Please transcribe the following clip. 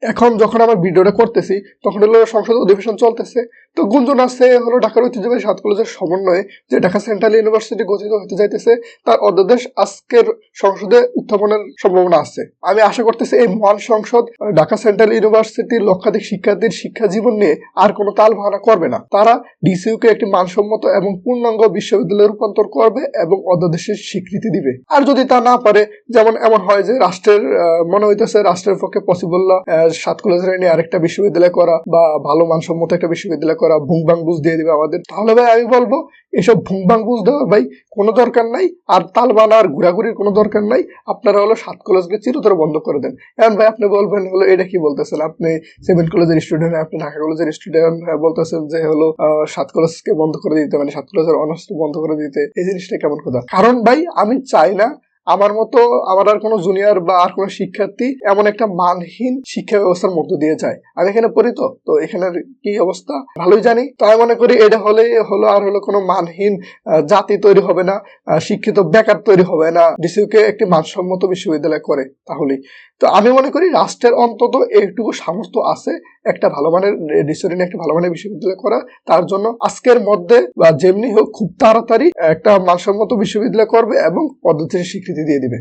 এখন যখন আমার ভিডিওটা করতেছি তখন হলো সংসদ অধিবেশন চলতেছে, তো গুঞ্জন আছে হলো ঢাকার ঐতিহ্যবাহী 7 কলেজের সমন্বয়ে যে ঢাকা সেন্ট্রাল ইউনিভার্সিটি গঠিত হতে যাইতেছে তার অধ্যাদেশ আজকের সংসদে উত্থাপনের সম্ভাবনা আছে। আমি আশা করতেছি এই মহান সংসদ ঢাকা সেন্ট্রাল ইউনিভার্সিটির লক্ষাধিক শিক্ষার্থীর শিক্ষা জীবন নিয়ে আর কোনো তাল ভাঙা করবে না। তারা ডিসিইউকে একটি মানসম্মত এবং পূর্ণাঙ্গ বিশ্ববিদ্যালয়ে রূপান্তর করবে এবং অধ্যাদেশের স্বীকৃতি দিবে। আর যদি তা না পারে, যেমন এমন হয় যে রাষ্ট্রের মনে হইতেছে রাষ্ট্রের পক্ষে পসিবল না 7 কলেজের নিয়ে আরেকটা বিশ্ববিদ্যালয় করা বা ভালো মানসম্মত একটা বিশ্ববিদ্যালয় করা, ভুংবাং বুঝ দিয়ে দিবে আমাদের, তাহলে ভাই আমি বলবো এসব ভুংবাং বুঝ দেওয়ার ভাই কোনো দরকার নাই, আর তালবানা আর ঘোরাঘুরির কোনো দরকার নাই। আপনারা হলো 7 কলেজকে চিরতরে বন্ধ করে দেন। এখন ভাই আপনি বলবেন হলো এটা কি বলতেছেন, আপনি 7 কলেজের স্টুডেন্ট, আপনি ঢাকা কলেজের স্টুডেন্ট, বলতেছেন যে হলো 7 কলেজকে বন্ধ করে দিতে, মানে 7 কলেজের অনার্স বন্ধ করে দিতে। এই জিনিসটা কেমন কথা? কারণ ভাই আমি চাই না আমার মতো আমার আর কোনো জুনিয়র বা আর কোনো শিক্ষার্থী এমন একটা মানহীন শিক্ষা ব্যবস্থার মধ্য দিয়ে যায়। আমি এখানে পড়ি, তো এখানের কি অবস্থা ভালোই জানি। তো আমি মনে করি এটা হলে হলো আর হলো কোনো মানহীন জাতি তৈরি হবে না, শিক্ষিত বেকার তৈরি হবে না ডিসিউকে একটি মানসম্মত বিশ্ববিদ্যালয় করে তাহলেই। তো আমি মনে করি রাষ্ট্রের অন্তত এইটুকু সামর্থ্য আছে একটা ভালো মানের ডিসিউর নিয়ে একটা ভালো মানের বিশ্ববিদ্যালয় করা। তার জন্য আজকের মধ্যে বা যেমনি হোক খুব তাড়াতাড়ি একটা মানসম্মত বিশ্ববিদ্যালয় করবে এবং পদ্ধতির স্বীকৃতি দিয়ে দিবে।